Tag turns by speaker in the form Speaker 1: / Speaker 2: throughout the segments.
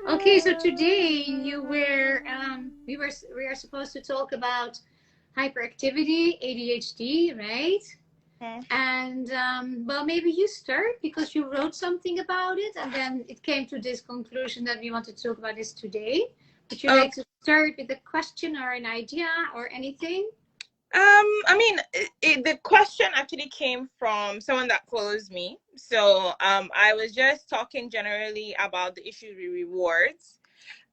Speaker 1: Okay, so today we are supposed to talk about hyperactivity, ADHD, right?
Speaker 2: Mhm.
Speaker 1: And well, maybe you start because you wrote something about it, and then it came to this conclusion that we want to talk about this today. Would you
Speaker 2: Oh,
Speaker 1: like to start with a question or an idea or anything?
Speaker 2: I mean, the question actually came from someone that follows me. So, I was just talking generally about the issue with rewards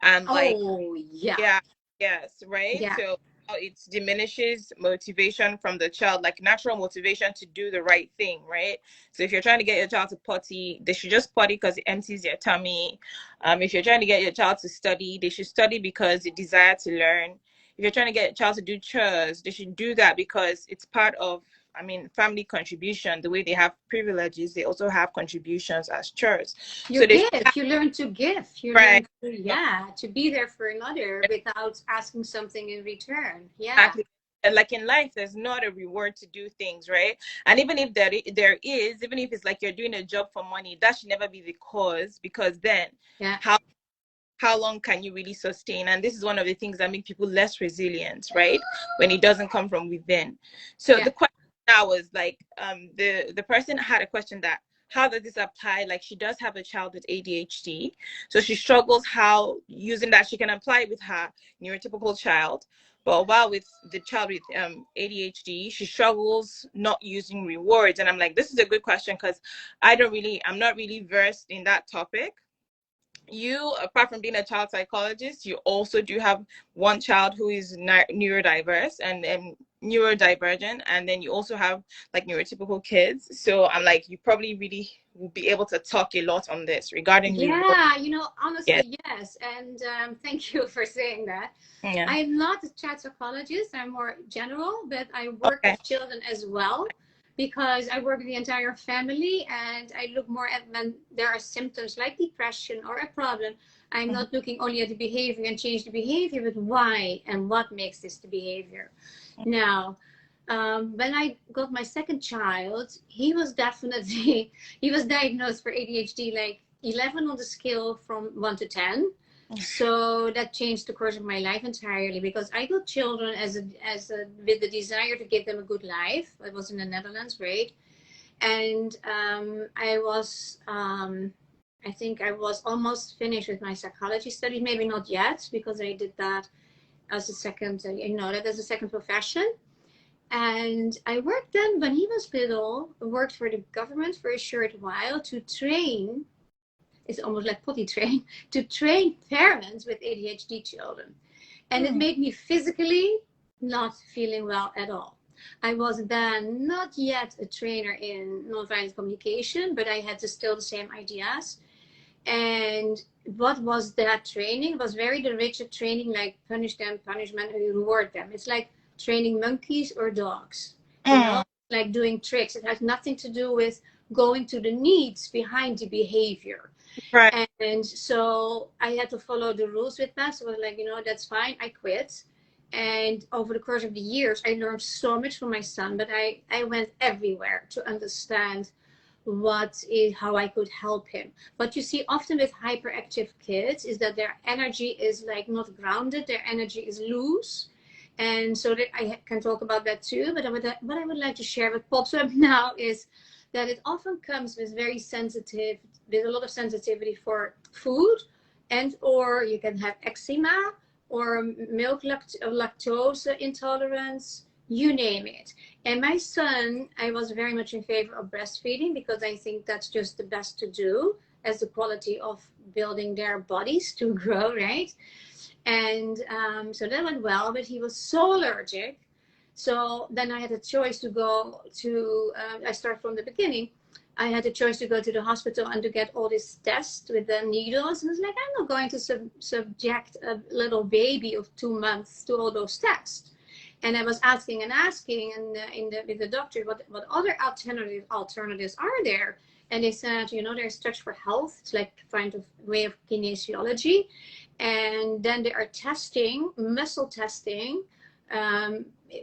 Speaker 2: and like,
Speaker 1: Oh, yeah,
Speaker 2: yeah, yes, right.
Speaker 1: yeah.
Speaker 2: So how it diminishes motivation from the child, like natural motivation to do the right thing, right? So if you're trying to get your child to potty, they should just potty because it empties their tummy. If you're trying to get your child to study, they should study because they desire to learn. If you're trying to get a child to do chores, they should do that because it's part of, I mean, family contribution. The way they have privileges, they also have contributions as chures.
Speaker 1: You
Speaker 2: So they should
Speaker 1: give,
Speaker 2: have,
Speaker 1: you learn to give, you
Speaker 2: right.
Speaker 1: learn to, yeah, to be there for another without asking something in return. Yeah.
Speaker 2: Exactly. And like in life, there's not a reward to do things, right? And even if there is, even if it's like you're doing a job for money, that should never be the cause, because then
Speaker 1: Yeah.
Speaker 2: how how long can you really sustain? And this is one of the things that make people less resilient, right? When it doesn't come from within. So
Speaker 1: Yeah.
Speaker 2: the question now was like, the person had a question that, how does this apply? Like, she does have a child with ADHD, so she struggles how using that she can apply it with her neurotypical child. But while with the child with ADHD, she struggles not using rewards. And I'm like, this is a good question because I'm not really versed in that topic. You, apart from being a child psychologist, you also do have one child who is neurodiverse and neurodivergent, and then you also have like neurotypical kids. So I'm like, you probably really will be able to talk a lot on this regarding reward.
Speaker 1: Yeah,
Speaker 2: Yes.
Speaker 1: honestly, yes. And thank you for saying that.
Speaker 2: Yeah.
Speaker 1: I'm not a child psychologist, I'm more general, but I work
Speaker 2: Okay.
Speaker 1: with children as well because I work with the entire family and I look more at when there are symptoms like depression or a problem. I'm
Speaker 2: Mhm.
Speaker 1: not looking only at the behavior and change the behavior, but why and what makes this the behavior. Now, when I got my second child, he was definitely he was diagnosed for ADHD like 11 on the scale from 1 to 10. So that changed the course of my life entirely because I got children as a with the desire to give them a good life. I was in the Netherlands, right? And I think I was almost finished with my psychology studies. Maybe not yet because I did that as a second, that as a second profession. And I worked then when he was little, worked for the government for a short while to train, it's almost like potty train, to train parents with ADHD children. And it
Speaker 2: Hmm.
Speaker 1: made me physically not feeling well at all. I was then not yet a trainer in nonviolent communication, but I had still the same ideas. And what was that training? It was very the rigid training, like punish them, punishment, and reward them. It's like training monkeys or dogs,
Speaker 2: Mm.
Speaker 1: like doing tricks. It has nothing to do with going to the needs behind the behavior.
Speaker 2: Right.
Speaker 1: And so I had to follow the rules with that. So I was like, that's fine. I quit. And over the course of the years, I learned so much from my son, but I went everywhere to understand how I could help him. What you see often with hyperactive kids is that their energy is like not grounded, their energy is loose. And so that I can talk about that too. But what I would like to share with Pops Up now is that it often comes with a lot of sensitivity for food, and or you can have eczema or lactose intolerance, you name it. And my son, I was very much in favor of breastfeeding because I think that's just the best to do as the quality of building their bodies to grow, right? And so that went well, but he was so allergic. So then I had a choice to go to, I start from the beginning. I had a choice to go to the hospital and to get all these tests with the needles. And it's like, I'm not going to subject a little baby of 2 months to all those tests. And I was asking and asking, and with the doctor, what other alternatives are there? And they said, there's Touch for Health. It's like kind of way of kinesiology, and then they are testing muscle testing,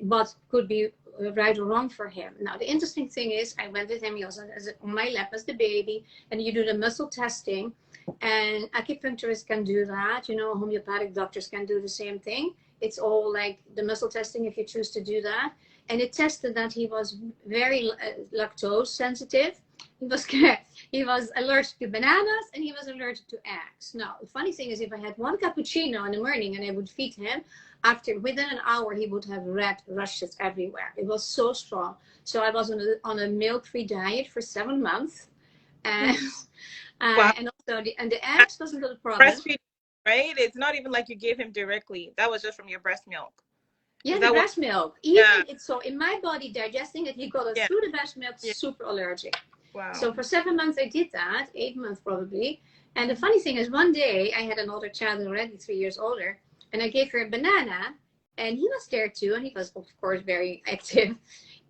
Speaker 1: what could be right or wrong for him. Now the interesting thing is, I went with him. He was on my lap as the baby, and you do the muscle testing. And acupuncturists can do that. You know, homeopathic doctors can do the same thing. It's all like the muscle testing if you choose to do that. And it tested that he was very lactose sensitive. He was he was allergic to bananas and he was allergic to eggs. Now, the funny thing is, if I had one cappuccino in the morning and I would feed him, within an hour he would have red rushes everywhere. It was so strong. So I was on a milk-free diet for 7 months, and
Speaker 2: Wow.
Speaker 1: and also the eggs wasn't a problem.
Speaker 2: Breastfeeding, right? It's not even like you gave him directly. That was just from your breast milk.
Speaker 1: Yeah,
Speaker 2: Is
Speaker 1: the
Speaker 2: that
Speaker 1: breast milk. Even it's so in my body digesting it, he got it through the breast milk, super allergic.
Speaker 2: Wow.
Speaker 1: So for 7 months I did that, 8 months probably. And the funny thing is, one day I had an older child already, 3 years older, and I gave her a banana, and he was there too, and he was of course very active.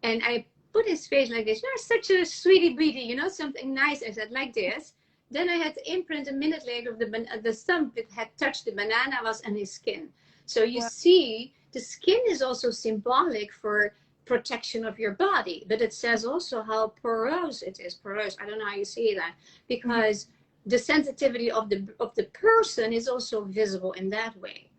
Speaker 1: And I put his face like this. You're such a sweetie beatie, you know, something nice. I said like this. Then I had to imprint a minute later of the thumb that had touched the banana was on his skin. So you see, the skin is also symbolic for protection of your body, but it says also how porous it is. Porous, I don't know how you say that, because the sensitivity of the person is also visible in that way.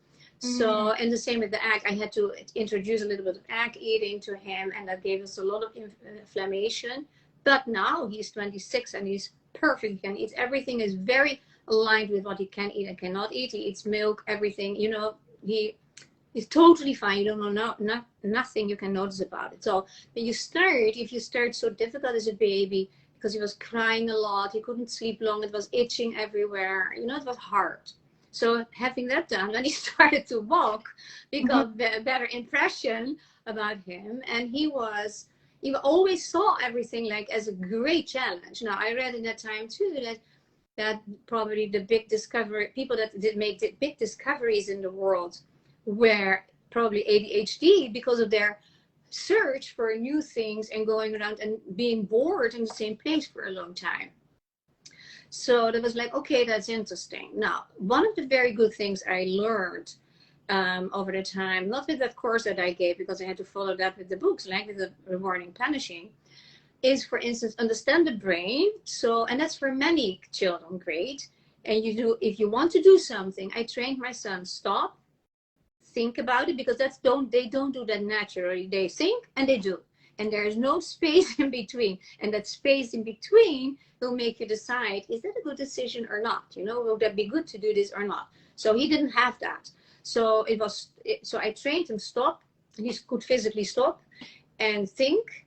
Speaker 1: So, and the same with the egg, I had to introduce a little bit of egg eating to him, and that gave us a lot of inflammation. But now he's 26 and he's perfect. He can eat everything, is very aligned with what he can eat and cannot eat. He eats milk, everything, you know, he's totally fine. You don't know nothing you can notice about it. So when if you start so difficult as a baby, because he was crying a lot, he couldn't sleep long, it was itching everywhere, you know, it was hard. So having that done, when he started to walk, we got a better impression about him. And he always saw everything like as a great challenge. Now, I read in that time too that probably the big discovery, people that did make the big discoveries in the world were probably ADHD, because of their search for new things and going around and being bored in the same place for a long time. So that was like, okay, that's interesting. Now, one of the very good things I learned over the time, not with that course that I gave, because I had to follow that with the books, like with the rewarding punishing, is, for instance, understand the brain. So, and that's for many children, great. And if you want to do something, I trained my son, stop, think about it, because they don't do that naturally. They think and they do. And there is no space in between. And that space in between will make you decide, is that a good decision or not? You know, will that be good to do this or not? So he didn't have that. So so I trained him, stop. He could physically stop and think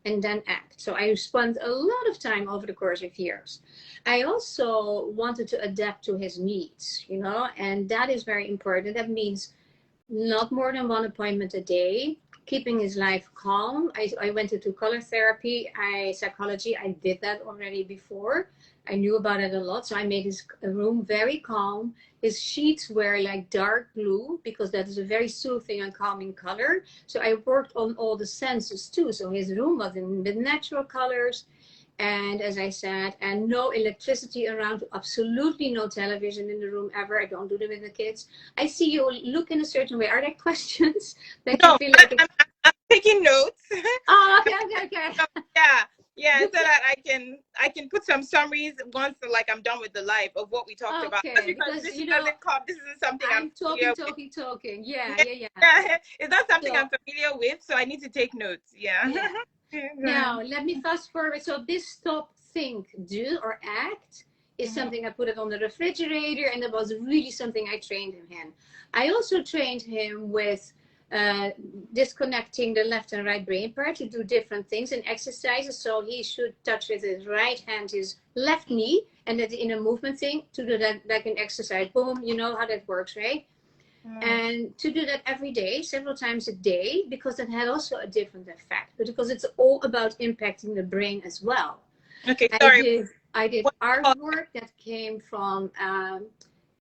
Speaker 1: and then act. So I spent a lot of time over the course of years. I also wanted to adapt to his needs, you know, and that is very important. That means not more than 1 appointment a day, keeping his life calm. I went into color therapy, psychology. I did that already before. I knew about it a lot. So I made his room very calm. His sheets were like dark blue, because that is a very soothing and calming color. So I worked on all the senses too. So his room was in the natural colors. And as I said, and no electricity around, absolutely no television in the room ever. I don't do that with the kids. I see you look in a certain way. Are there questions that you feel like?
Speaker 2: I'm taking notes.
Speaker 1: Oh, okay.
Speaker 2: Yeah, so that I can put some summaries once like I'm done with the live of what we talked about. Because this isn't something I'm
Speaker 1: talking. Yeah.
Speaker 2: It's not something I'm familiar with, so I need to take notes. Yeah.
Speaker 1: Now, let me fast forward. So this stop, think, do, or act is something I put it on the refrigerator, and it was really something I trained him in. I also trained him with disconnecting the left and right brain part to do different things and exercises. So he should touch with his right hand his left knee, and that in a movement thing to do that like an exercise. Boom, you know how that works, right? And to do that every day, several times a day, because that had also a different effect. But because it's all about impacting the brain as well.
Speaker 2: Okay, sorry.
Speaker 1: I did artwork that came from,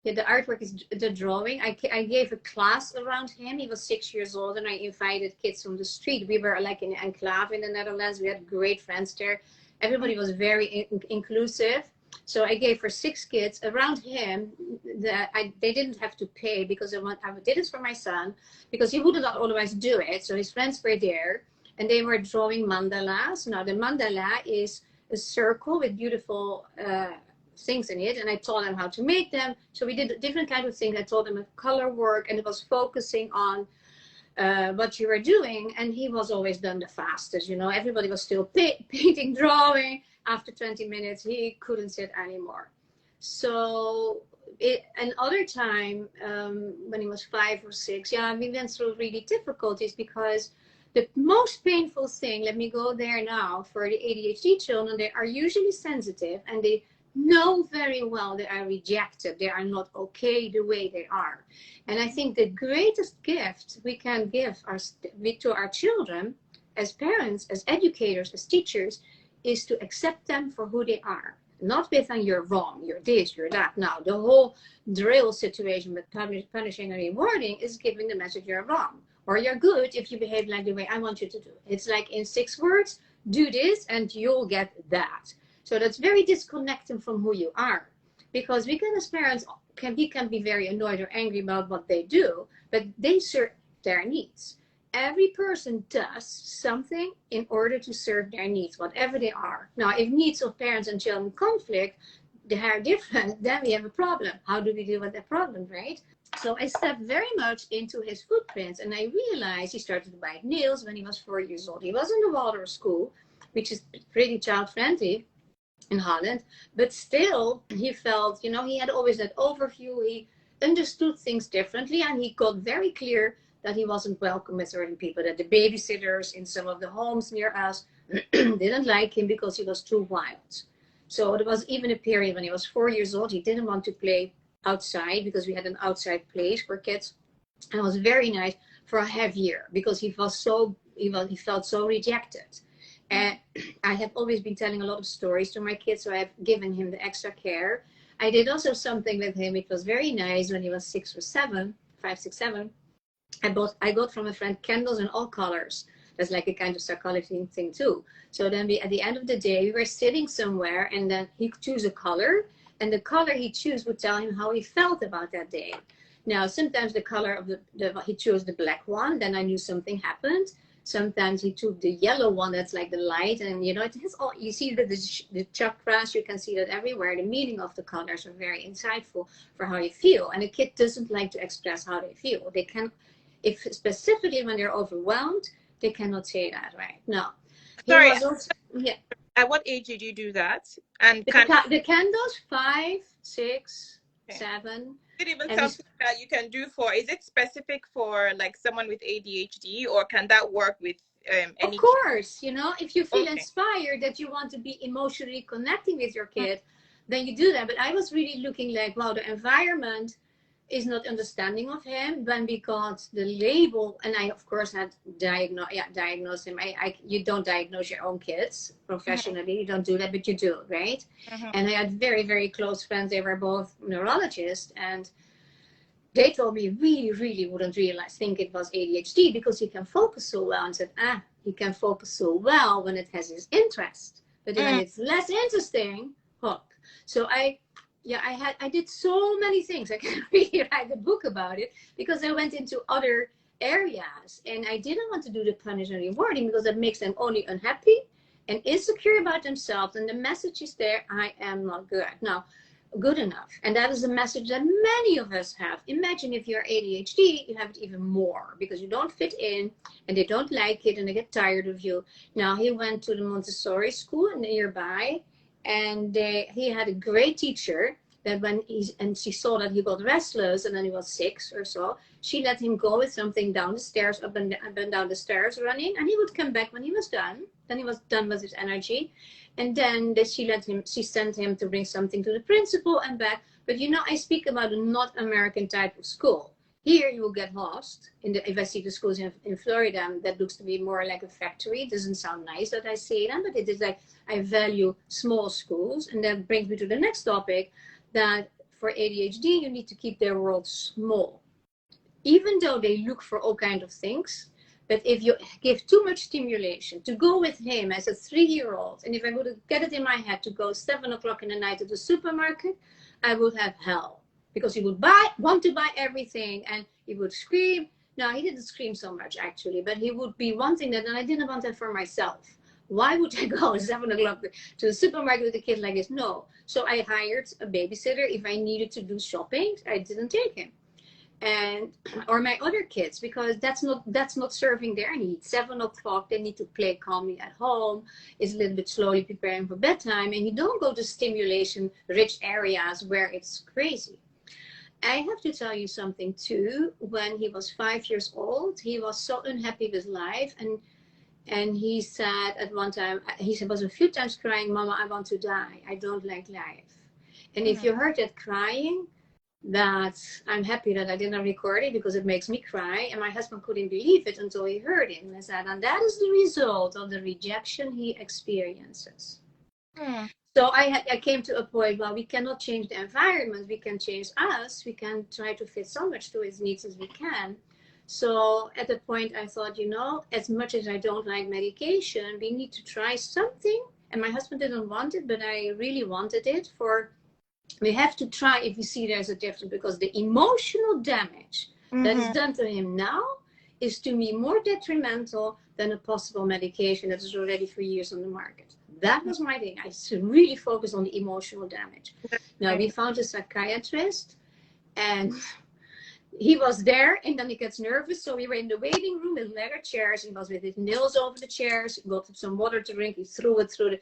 Speaker 1: the artwork is the drawing. I gave a class around him. He was 6 years old, and I invited kids from the street. We were like in an enclave in the Netherlands. We had great friends there. Everybody was very inclusive. So I gave for 6 kids around him that they didn't have to pay, because I did it for my son, because he would not otherwise do it. So his friends were there, and they were drawing mandalas. Now the mandala is a circle with beautiful things in it, and I taught them how to make them. So we did different kinds of things. I taught them color work, and it was focusing on what you were doing. And he was always done the fastest. Everybody was still painting, drawing. After 20 minutes, he couldn't sit anymore. So another time, when he was 5 or 6, we went through really difficulties, because the most painful thing, let me go there now, for the ADHD children, they are usually sensitive, and they know very well they are rejected. They are not okay the way they are. And I think the greatest gift we can give to our children, as parents, as educators, as teachers, is to accept them for who they are. Not with you're wrong, you're this, you're that. Now, the whole drill situation with punishing and rewarding is giving the message you're wrong, or you're good if you behave like the way I want you to do. It's like in 6 words, do this and you'll get that. So that's very disconnecting from who you are, because we can, as parents, can be very annoyed or angry about what they do, but they serve their needs. Every person does something in order to serve their needs, whatever they are. Now, if needs of parents and children conflict, they are different, then we have a problem. How do we deal with that problem, right? So I stepped very much into his footprints, and I realized he started to bite nails when he was 4 years old. He was in the Waldorf school, which is pretty child-friendly in Holland, but still he felt, he had always that overview. He understood things differently, and he got very clear that he wasn't welcome with certain people, that the babysitters in some of the homes near us didn't like him because he was too wild. So there was even a period when he was 4 years old, he didn't want to play outside, because we had an outside place for kids. And it was very nice for a half year, because he felt so rejected. And I have always been telling a lot of stories to my kids, so I have given him the extra care. I did also something with him. It was very nice when he was 6 or 7, 5, 6, 7. I got from a friend candles in all colors. That's like a kind of psychology thing too. So then at the end of the day, we were sitting somewhere, and then he could choose a color, and the color he chose would tell him how he felt about that day. Now, sometimes the color of he chose the black one, then I knew something happened. Sometimes he took the yellow one, that's like the light, and it has all, you see the chakras, you can see that everywhere. The meaning of the colors are very insightful for how you feel. And a kid doesn't like to express how they feel. They can, if specifically when they're overwhelmed, they cannot say that, right? No.
Speaker 2: Sorry,
Speaker 1: Was also, yeah.
Speaker 2: At what age did you do that? And
Speaker 1: the candles, 5, 6,
Speaker 2: okay.
Speaker 1: 7.
Speaker 2: Is it even something that you can do is it specific for like someone with ADHD, or can that work with any?
Speaker 1: Of course, if you feel
Speaker 2: okay.
Speaker 1: inspired that you want to be emotionally connecting with your kid, then you do that. But I was really looking like, wow, the environment is not understanding of him. When we got the label, and I of course had diagnosed him. You don't diagnose your own kids professionally. You don't do that, but you do, right? And I had very, very close friends. They were both neurologists, and they told me really wouldn't think it was ADHD, because he can focus so well. And said, he can focus so well when it has his interest, but when it's less interesting, hook. So I did so many things. I can't really write a book about it, because I went into other areas, and I didn't want to do the punish and rewarding, because that makes them only unhappy and insecure about themselves. And the message is there, I am not good enough. And that is a message that many of us have. Imagine if you're ADHD, you have it even more, because you don't fit in, and they don't like it, and they get tired of you. Now, he went to the Montessori school nearby, and he had a great teacher that she saw that he got restless, and then he was 6 or so. She let him go with something down the stairs, up and down the stairs running, and he would come back when he was done. Then he was done with his energy. And then she sent him to bring something to the principal and back. But I speak about a not American type of school. Here you will get lost. If I see the schools in Florida, that looks to be more like a factory. It doesn't sound nice that I say that, but it is like I value small schools. And that brings me to the next topic, that for ADHD, you need to keep their world small. Even though they look for all kinds of things, but if you give too much stimulation to go with him as a 3-year-old, and if I would get it in my head to go 7 o'clock in the night to the supermarket, I would have hell, because he would want to buy everything, and he would scream. No, he didn't scream so much actually, but he would be wanting that, and I didn't want that for myself. Why would I go at 7 o'clock to the supermarket with a kid like this? No. So I hired a babysitter. If I needed to do shopping, I didn't take him. And or my other kids, because that's not serving their needs. 7 o'clock, they need to play calmly at home. It's a little bit slowly preparing for bedtime, and you don't go to stimulation rich areas where it's crazy. I have to tell you something too. When he was 5 years old, he was so unhappy with life, and he said at one time, he was a few times crying, "Mama, I want to die. I don't like life." And if you heard that crying, that I'm happy that I didn't record it, because it makes me cry. And my husband couldn't believe it until he heard it. And I said, and that is the result of the rejection he experiences. So I came to a point, well, we cannot change the environment. We can change us. We can try to fit so much to his needs as we can. So at the point I thought, as much as I don't like medication, we need to try something. And my husband didn't want it, but I really wanted it. We have to try if we see there's a difference, because the emotional damage that is done to him now is to me more detrimental than a possible medication that is already for years on the market. That was my thing. I should really focus on the emotional damage. Now, we found a psychiatrist, and he was there, and then he gets nervous. So we were in the waiting room with leather chairs. He was with his nails over the chairs. He got some water to drink. He threw it through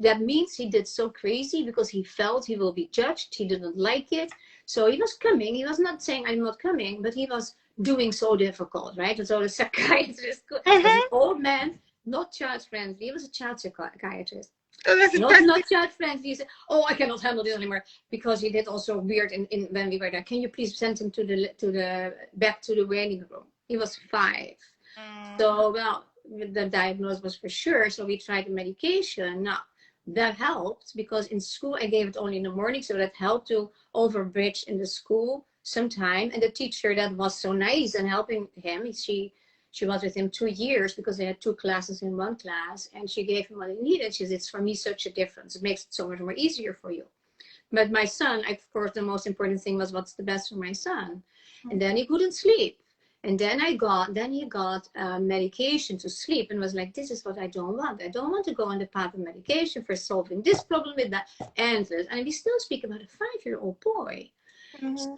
Speaker 1: that means he did so crazy because he felt he will be judged. He didn't like it. So he was coming. He was not saying, I'm not coming, but he was doing so difficult, right? And so the psychiatrist was an old man, not child friendly. He was a child psychiatrist.
Speaker 2: Oh, that's
Speaker 1: not child friendly. He said, "Oh, I cannot handle this anymore," because he did also weird in when we were there. "Can you please send him back to the waiting room?" He was 5. So, well, the diagnosis was for sure. So we tried the medication. Now, that helped, because in school I gave it only in the morning, so that helped to overbridge in the school sometime. And the teacher that was so nice and helping him, she was with him 2 years, because they had 2 classes in one class, and she gave him what he needed. She said, "It's for me such a difference. It makes it so much more easier for you." But my son, of course, the most important thing was what's the best for my son. And then he couldn't sleep. And then he got medication to sleep, and was like, this is what I don't want. I don't want to go on the path of medication for solving this problem with that. Endless. And we still speak about a 5-year-old boy.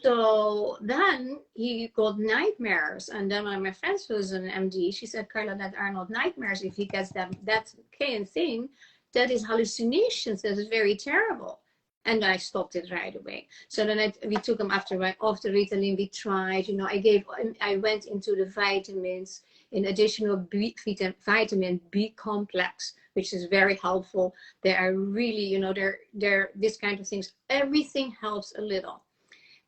Speaker 1: So then he got nightmares. And then one of my friends was an MD, she said, "Carla, that are not nightmares. If he gets that kind of thing, that is hallucinations. That is very terrible." And I stopped it right away. So then we took him after Ritalin. We tried, I went into the vitamins, in additional vitamin B complex, which is very helpful. They are really, they're this kind of things. Everything helps a little.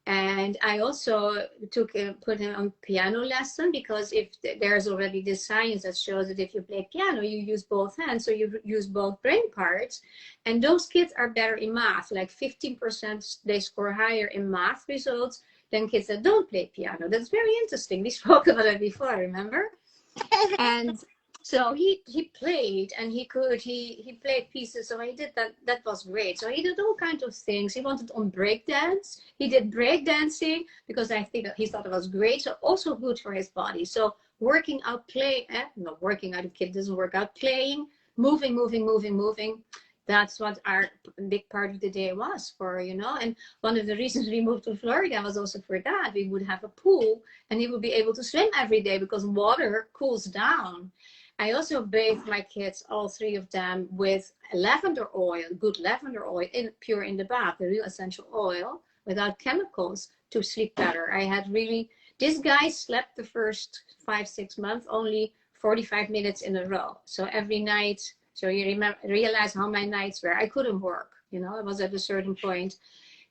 Speaker 1: And I also put him on piano lesson, because if there's already this science that shows that if you play piano, you use both hands, so you use both brain parts. And those kids are better in math, like 15%, they score higher in math results than kids that don't play piano. That's very interesting. We spoke about it before, remember? And so he played, and he played pieces. So he did that. That was great. So he did all kinds of things. He wanted on breakdance. He did breakdancing, because I think that he thought it was great. So also good for his body. So working out, not working out. A kid doesn't work out. Playing, moving. That's what our big part of the day was for, And one of the reasons we moved to Florida was also for that. We would have a pool, and he would be able to swim every day, because water cools down. I also bathe my kids, all 3 of them, with lavender oil, good lavender oil, pure in the bath, the real essential oil, without chemicals, to sleep better. This guy slept the first 5-6 months only 45 minutes in a row. So every night, so you realize how my nights were. I couldn't work, it was at a certain point.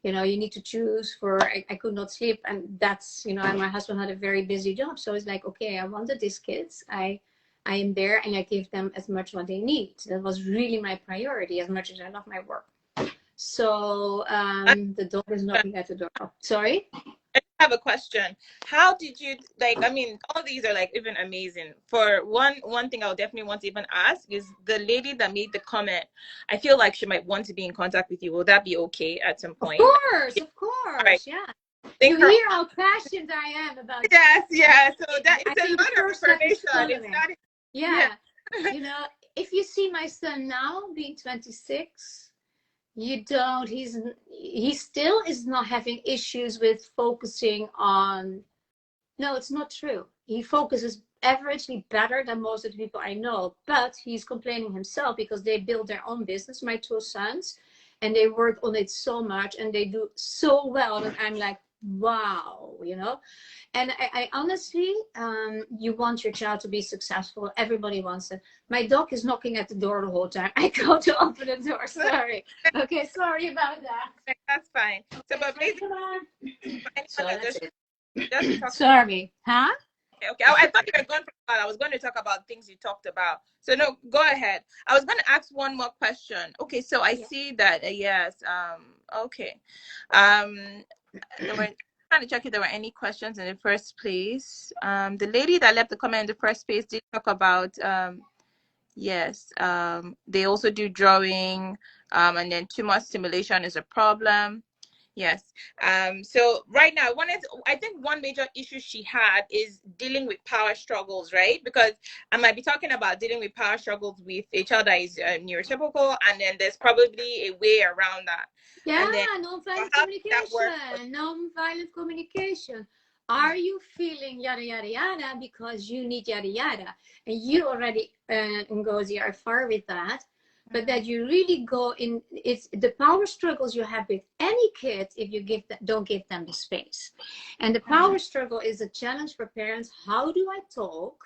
Speaker 1: You need to choose I could not sleep. And that's, and my husband had a very busy job. So it's like, okay, I wanted these kids. I am there, and I give them as much what they need. That was really my priority, as much as I love my work. So the dog is knocking at the door. Sorry?
Speaker 2: I have a question. How did you, all these are even amazing. For one thing I'll definitely want to even ask is the lady that made the comment, I feel like she might want to be in contact with you. Will that be okay at some point?
Speaker 1: Of course. Right. Yeah. You hear how passionate I am about
Speaker 2: Yes. So that it's a lot of information. It's not.
Speaker 1: Yeah. if you see my son now being 26, you don't, he still is not having issues with focusing on, no, it's not true. He focuses averagely better than most of the people I know, but he's complaining himself because they build their own business, my two sons, and they work on it so much and they do so well that I'm like, wow, you know. And I honestly, you want your child to be successful. Everybody wants it. My dog is knocking at the door the whole time. I go to open the door. Sorry. Okay, sorry about that.
Speaker 2: That's fine. So, but
Speaker 1: Okay,
Speaker 2: basically,
Speaker 1: come on.
Speaker 2: for
Speaker 1: So
Speaker 2: anyone that
Speaker 1: that's it.
Speaker 2: just to talk.
Speaker 1: Sorry. Huh?
Speaker 2: Okay. I thought you were going for that. I was going to talk about things you talked about. So no, go ahead. I was going to ask one more question. Okay, so I see that yes. Okay. There were trying to check if there were any questions in the first place. The lady that left the comment in the first place did talk about yes. They also do drawing. And then too much stimulation is a problem. Yes. So right now, I think one major issue she had is dealing with power struggles, right? Because I might be talking about dealing with power struggles with a child that is neurotypical, and then there's probably a way around that.
Speaker 1: Yeah,
Speaker 2: And then
Speaker 1: non-violent
Speaker 2: how does that work?
Speaker 1: communication. Non-violent communication. Are you feeling yada yada yada because you need yada yada, and you already Ngozi are far with that, but that you really go in. It's the power struggles you have with any kid if you don't give them the space, and the power struggle is a challenge for parents. How do I talk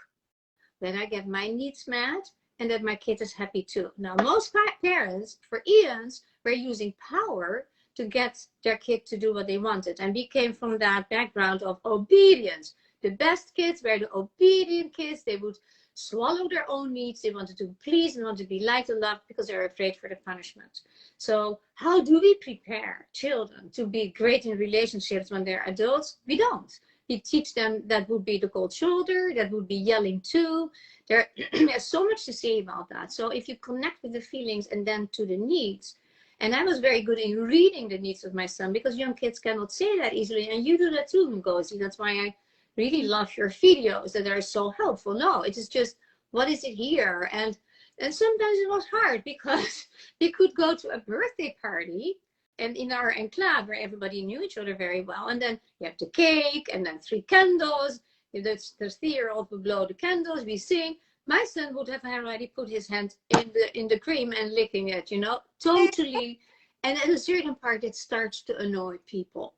Speaker 1: when I get my needs met and that my kid is happy too? Now, most parents, for eons, were using power to get their kid to do what they wanted. And we came from that background of obedience. The best kids were the obedient kids. They would swallow their own needs. They wanted to please and want to be liked and loved because they were afraid for the punishment. So how do we prepare children to be great in relationships when they're adults? We don't. We teach them that would be the cold shoulder, that would be yelling too. There's so much to say about that. So if you connect with the feelings and then to the needs, and I was very good in reading the needs of my son because young kids cannot say that easily. And you do that too, Ngozi. That's why I really love your videos that are so helpful. No, it is just, what is it here? And sometimes it was hard because we could go to a birthday party and in our enclave where everybody knew each other very well. And then you have the cake and then 3 candles. If the 3-year-old would blow the candles, we sing. My son would have already put his hand in the cream and licking it, you know, totally. And at a certain part, it starts to annoy people.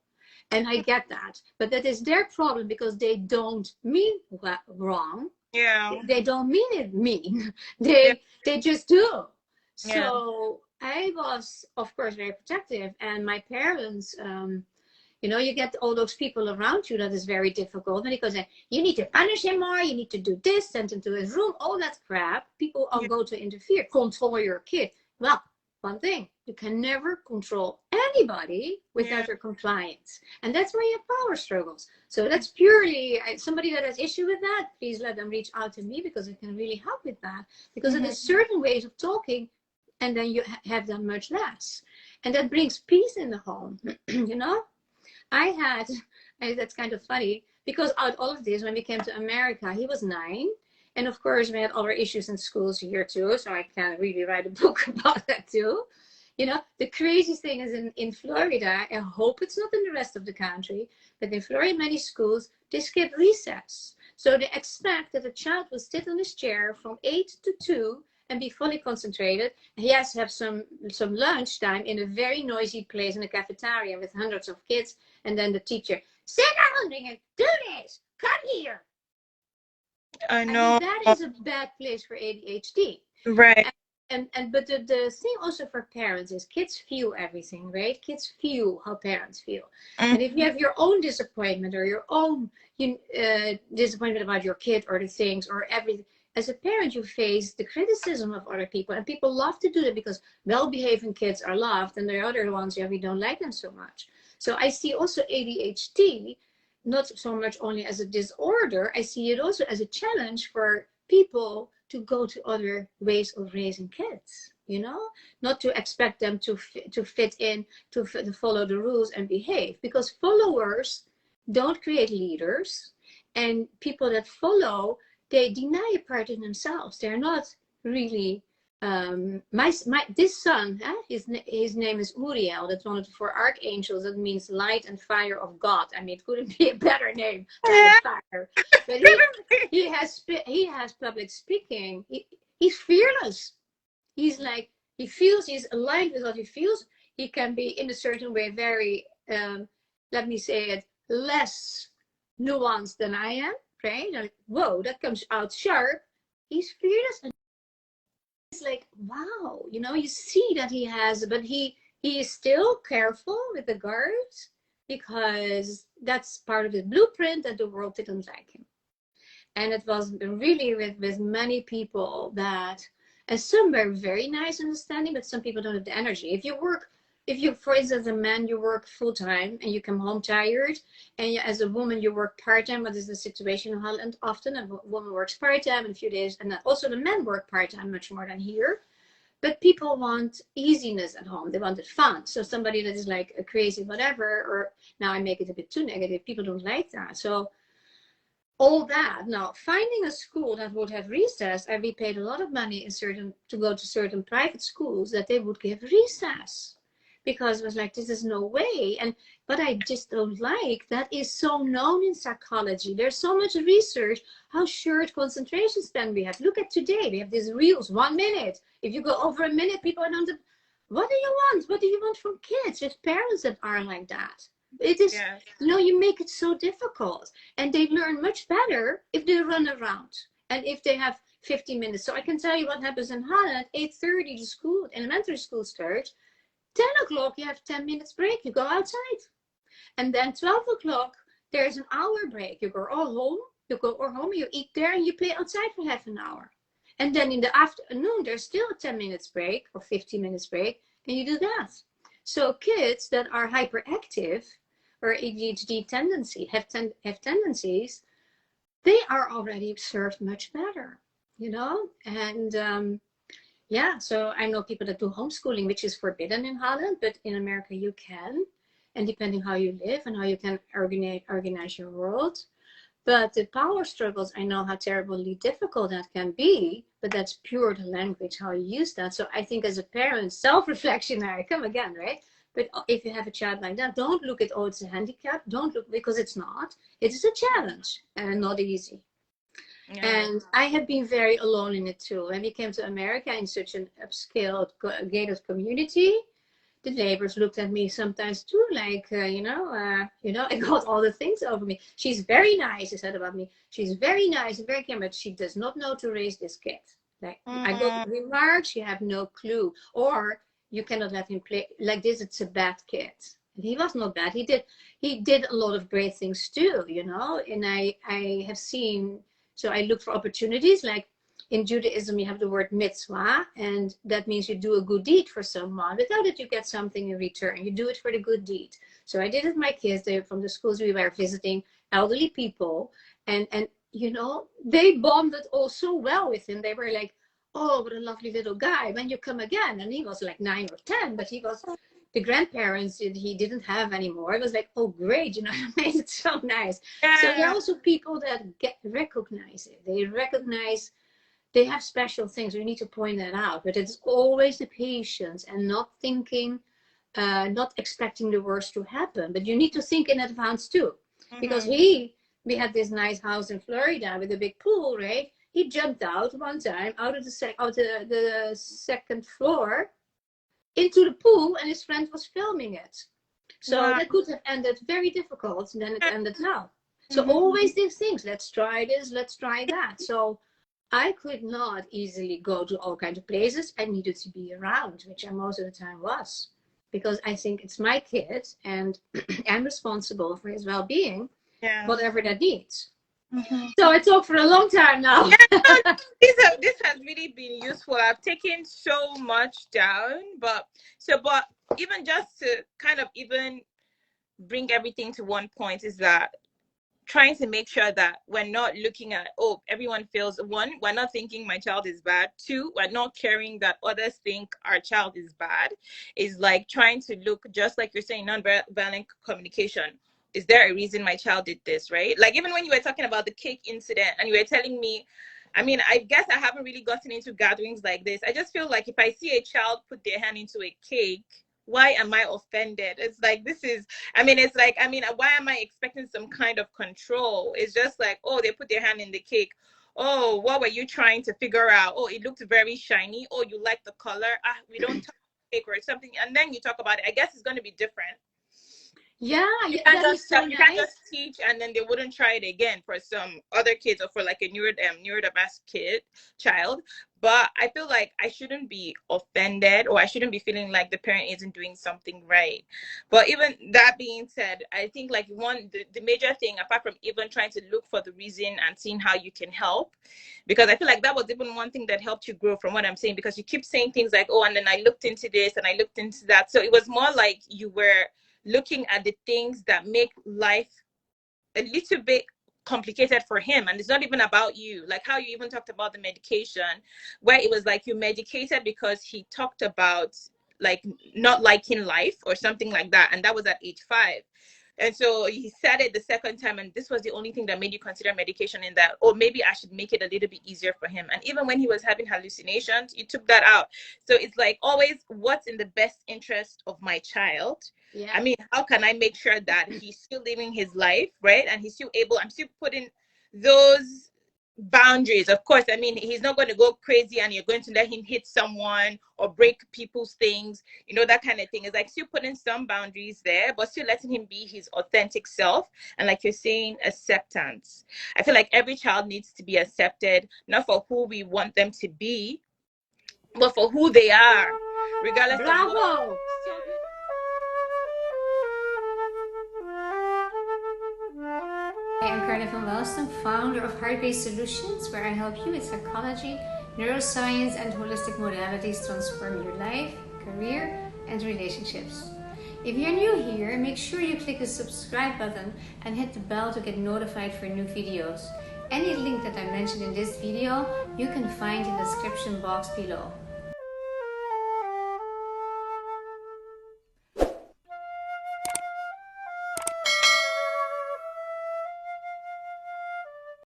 Speaker 1: And I get that. But that is their problem because they don't mean wrong.
Speaker 2: Yeah.
Speaker 1: They don't mean it mean. They just do.
Speaker 2: Yeah.
Speaker 1: So I was, of course, very protective. And my parents, you know, you get all those people around you that is very difficult. And because you need to punish him more, you need to do this, send him to his room, all that crap. People all go to interfere, control your kid. Well, one thing, you can never control anybody without their compliance. And that's why you have power struggles. So that's purely, somebody that has issue with that, please let them reach out to me because it can really help with that. Because it is certain ways of talking and then you have them much less. And that brings peace in the home, you know? That's kind of funny, because out all of this, when we came to America, he was 9. And of course, we had other issues in schools here too. So I can really write a book about that too. You know, the craziest thing is in Florida, I hope it's not in the rest of the country, but in Florida, many schools, they skip recess. So they expect that a child will sit on his chair from 8 to 2 and be fully concentrated. He has to have some lunch time in a very noisy place in a cafeteria with hundreds of kids. And then the teacher, sit down and do this, come here.
Speaker 2: I
Speaker 1: I
Speaker 2: know.
Speaker 1: mean, that is a bad place for ADHD.
Speaker 2: Right.
Speaker 1: But the thing also for parents is kids feel everything, right? Kids feel how parents feel. And if you have your own disappointment or your own disappointment about your kid or the things or everything, as a parent, you face the criticism of other people. And people love to do that because well-behaving kids are loved and the other ones, we don't like them so much. So I see also ADHD, not so much only as a disorder, I see it also as a challenge for people to go to other ways of raising kids, you know, not to expect them to fit in, to follow the rules and behave, because followers don't create leaders, and people that follow, they deny a part of themselves. They're not really, this son, his name is Uriel. That's one of the four archangels. That means light and fire of God. I mean, it couldn't be a better name, light and fire. But he has public speaking. He's fearless. He's like, he's aligned with what he feels. He can be in a certain way very, let me say it, less nuanced than I am, right? Like, whoa, that comes out sharp. He's fearless, and it's like, wow, you see that he has, but he is still careful with the guards, because that's part of his blueprint, that the world didn't like him. And it was really with many people that, and some were very nice understanding, but some people don't have the energy. If you, for instance, a man, you work full time and you come home tired, and as a woman, you work part time. What is the situation in Holland? Often a woman works part time in a few days, and also the men work part time much more than here. But people want easiness at home. They want it fun. So somebody that is like a crazy whatever, or now I make it a bit too negative, people don't like that. So all that. Now, finding a school that would have recess, and we paid a lot of money to go to certain private schools that they would give recess, because it was like, this is no way. And what I just don't like, that is so known in psychology. There's so much research how short concentration span we have. Look at today, we have these reels, 1 minute. If you go over a minute, people are not. What do you want? What do you want from kids? With parents that are like that. It is,
Speaker 2: Yeah.
Speaker 1: you make it so difficult, and they learn much better if they run around and if they have 15 minutes. So I can tell you what happens in Holland. 8:30 the school, elementary school starts. 10 o'clock you have 10 minutes break, you go outside, and then 12 o'clock there's an hour break. You go all home, you eat there, and you play outside for half an hour. And then in the afternoon there's still a 10 minutes break or 15 minutes break, and you do that. So kids that are hyperactive or ADHD have tendencies, they are already served much better, And yeah, so I know people that do homeschooling, which is forbidden in Holland, but in America you can, and depending how you live and how you can organize your world. But the power struggles, I know how terribly difficult that can be, but that's pure the language, how you use that. So I think as a parent, self-reflection, I come again, right? But if you have a child like that, don't look at, oh, it's a handicap. Don't look, because it's not. It is a challenge and not easy. Yeah. And I have been very alone in it too. When we came to America in such an upscale, gated community, the neighbors looked at me sometimes too, like, I got all the things over me. She's very nice, they said about me. She's very nice and very caring, but she does not know to raise this kid. Like, I got remarks, you have no clue. Or you cannot let him play like this, it's a bad kid. And he was not bad. He did a lot of great things too, And I have seen, so I look for opportunities, like, in Judaism, you have the word mitzvah, and that means you do a good deed for someone. Without it, you get something in return. You do it for the good deed. So I did it with my kids. They from the schools we were visiting, elderly people, and they bonded all so well with him. They were like, oh, what a lovely little guy. When you come again, and he was like 9 or 10, but he was the grandparents he didn't have anymore. It was like, oh, great, I made it so nice. Yeah. So there are also people that recognize it. They recognize. They have special things. We need to point that out. But it's always the patience and not thinking, not expecting the worst to happen. But you need to think in advance too. Mm-hmm. Because we had this nice house in Florida with a big pool, right? He jumped out one time out of the second floor into the pool, and his friend was filming it. So that could have ended very difficult, and then it ended now. So always these things. Let's try this. Let's try that. So I could not easily go to all kinds of places. I needed to be around, which I most of the time was, because I think it's my kid and I'm responsible for his well-being, whatever that needs. So I talked for a long time now.
Speaker 2: This has really been useful. I've taken so much down, but even just to kind of even bring everything to one point is that trying to make sure that we're not looking at, oh, everyone feels, one, we're not thinking my child is bad. Two, we're not caring that others think our child is bad. Is like trying to look, just like you're saying, non-violent communication. Is there a reason my child did this, right? Like even when you were talking about the cake incident and you were telling me I mean, I guess I haven't really gotten into gatherings like this. I just feel like if I see a child put their hand into a cake, why am I offended? It's like, this is, I mean, it's like, I mean, why am I expecting some kind of control? It's just like, oh, they put their hand in the cake. Oh, what were you trying to figure out? Oh, it looked very shiny. Oh, you like the color. Ah, we don't talk cake or something. And then you talk about it. I guess it's going to be different.
Speaker 1: Yeah,
Speaker 2: Can't
Speaker 1: that is
Speaker 2: just
Speaker 1: so
Speaker 2: you can't
Speaker 1: nice.
Speaker 2: just teach and then they wouldn't try it again for some other kids or for like a neurodiverse child. But I feel like I shouldn't be offended or I shouldn't be feeling like the parent isn't doing something right. But even that being said, I think like the major thing, apart from even trying to look for the reason and seeing how you can help, because I feel like that was even one thing that helped you grow from what I'm saying, because you keep saying things like, oh, and then I looked into this and I looked into that. So it was more like you were looking at the things that make life a little bit complicated for him. And it's not even about you, like how you even talked about the medication, where it was like you medicated because he talked about like not liking life or something like that, and that was at age 5. And so he said it the second time, and this was the only thing that made you consider medication, in that, oh, maybe I should make it a little bit easier for him. And even when he was having hallucinations, you took that out. So it's like always, what's in the best interest of my child?
Speaker 1: Yeah.
Speaker 2: I mean, how can I make sure that he's still living his life, right? And he's still able, I'm still putting those boundaries. Of course, I mean, he's not going to go crazy and you're going to let him hit someone or break people's things, you know, that kind of thing. It's like still putting some boundaries there, but still letting him be his authentic self. And like you're saying, acceptance. I feel like every child needs to be accepted, not for who we want them to be, but for who they are, regardless of what.
Speaker 1: Bravo. I'm Carnival Wellstone, founder of Heart-Based Solutions, where I help you with psychology, neuroscience, and holistic modalities transform your life, career, and relationships. If you're new here, make sure you click the subscribe button and hit the bell to get notified for new videos. Any link that I mentioned in this video, you can find in the description box below.